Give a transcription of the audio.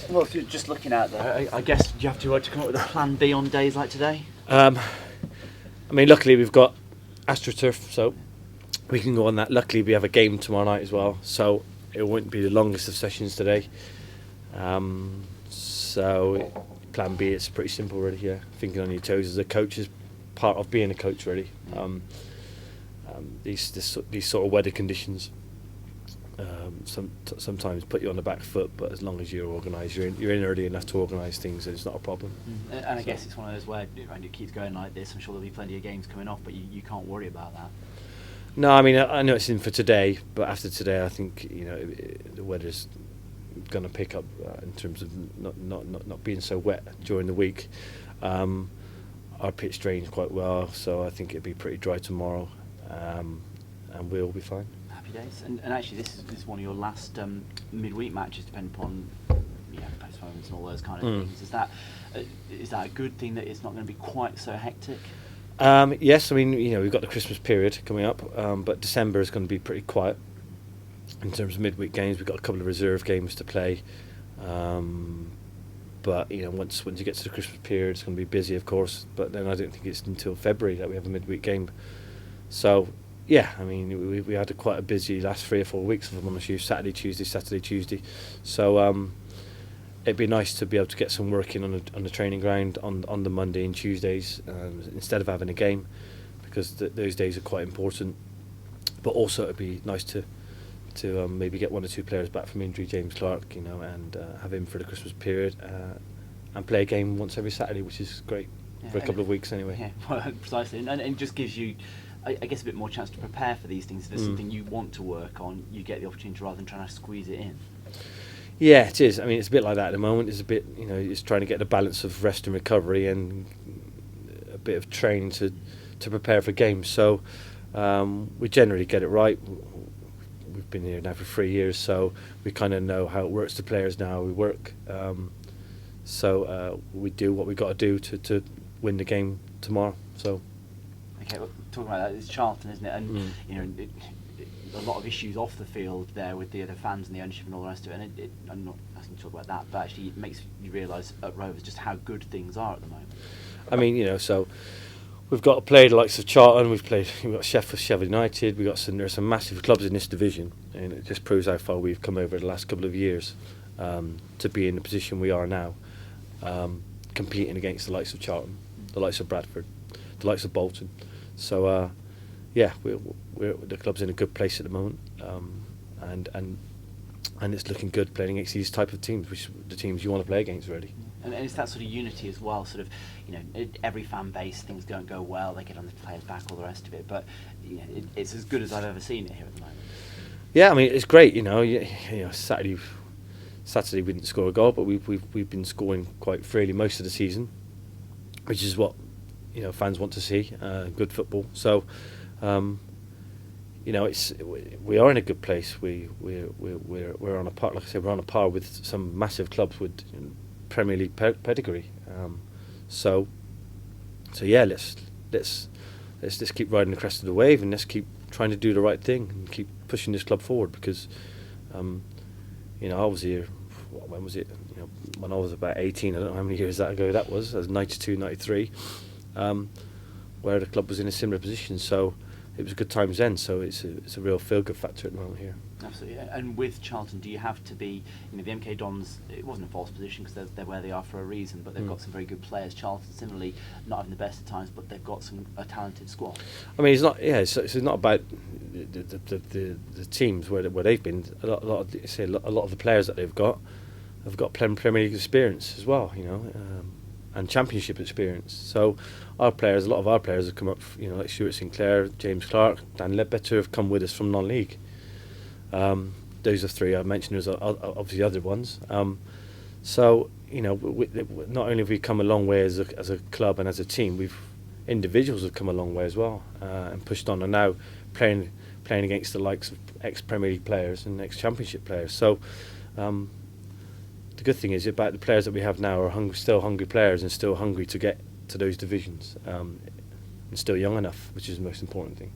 Well, if you're just looking at that, I guess you have to come up with a plan B on days like today. Luckily we've got AstroTurf, so we can go on that. Luckily we have a game tomorrow night as well, so it won't be the longest of sessions today. So plan B, it's pretty simple really. Yeah, thinking on your toes as a coach is part of being a coach really. These sort of weather conditions sometimes put you on the back foot, but as long as you're organised, you're in early enough to organise things, and it's not a problem. And I guess it's one of those where when it keeps going like this, I'm sure there'll be plenty of games coming off, but you can't worry about that. No, I know it's in for today, but after today, I think the weather's going to pick up in terms of not being so wet during the week. Our pitch drains quite well, so I think it'll be pretty dry tomorrow, and we'll be fine. Happy days. And actually, this is one of your last midweek matches, depending upon postponements and all those kind of things. Is that a good thing that it's not going to be quite so hectic? Yes, we've got the Christmas period coming up, but December is going to be pretty quiet in terms of midweek games. We've got a couple of reserve games to play, but once you get to the Christmas period, it's going to be busy, of course. But then I don't think it's until February that we have a midweek game. So yeah, we had quite a busy last 3 or 4 weeks, if I'm honest with you, Saturday, Tuesday. So it'd be nice to be able to get some work in on the training ground on the Monday and Tuesdays instead of having a game, because those days are quite important. But also it'd be nice to maybe get 1 or 2 players back from injury, James Clark, and have him for the Christmas period and play a game once every Saturday, which is great for a couple of weeks anyway. Yeah, well, precisely, and it just gives you, I guess, a bit more chance to prepare for these things. If there's something you want to work on, you get the opportunity rather than trying to squeeze it in. Yeah, it is. It's a bit like that at the moment. It's a bit, it's trying to get the balance of rest and recovery and a bit of training to prepare for games. So we generally get it right. We've been here now for 3 years, so we kind of know how it works. The players know how we work. So we do what we got to do to win the game tomorrow. So. Okay, well, talking about that, it's Charlton, isn't it? And a lot of issues off the field there with the other fans and the ownership and all the rest of it. And I'm not asking you to talk about that, but actually it makes you realise at Rovers just how good things are at the moment. So we've got to play the likes of Charlton. We've got Sheffield United. There's some massive clubs in this division, and it just proves how far we've come over the last couple of years to be in the position we are now, competing against the likes of Charlton, the likes of Bradford, the likes of Bolton. So the club's in a good place at the moment, and it's looking good playing against these type of teams, which are the teams you want to play against, really. And it's that sort of unity as well. Sort of, every fan base, things don't go well, they get on the players' back, all the rest of it. But it's as good as I've ever seen it here at the moment. Yeah, it's great. Saturday we didn't score a goal, but we've been scoring quite freely most of the season, which is what fans want to see. Good football. So. We are in a good place. We're on a par. Like I said, we're on a par with some massive clubs with Premier League pedigree. So yeah, let's just keep riding the crest of the wave, and let's keep trying to do the right thing and keep pushing this club forward. Because I was here. When was it? When I was about 18. I don't know how many years ago that was. That was 92, 93. Where the club was in a similar position. So. It was good times then, so it's a real feel-good factor at the moment here. Absolutely. And with Charlton, do you have to be, the MK Dons, it wasn't a false position because they're where they are for a reason, but they've got some very good players. Charlton, similarly, not having the best at times, but they've got a talented squad. It's not. Yeah, it's not about the teams where they've been. A lot of the players that they've got have got Premier League experience as well. And Championship experience. So a lot of our players have come up, like Stewart Sinclair, James Clark, Dan Ledbetter have come with us from non-league. Those are 3 I mentioned. There's obviously other ones. So not only have we come a long way as a club and as a team, individuals have come a long way as well and pushed on, and now playing against the likes of ex-Premier League players and ex-Championship players. So. The good thing is about the players that we have now are still hungry players and still hungry to get to those divisions and still young enough, which is the most important thing.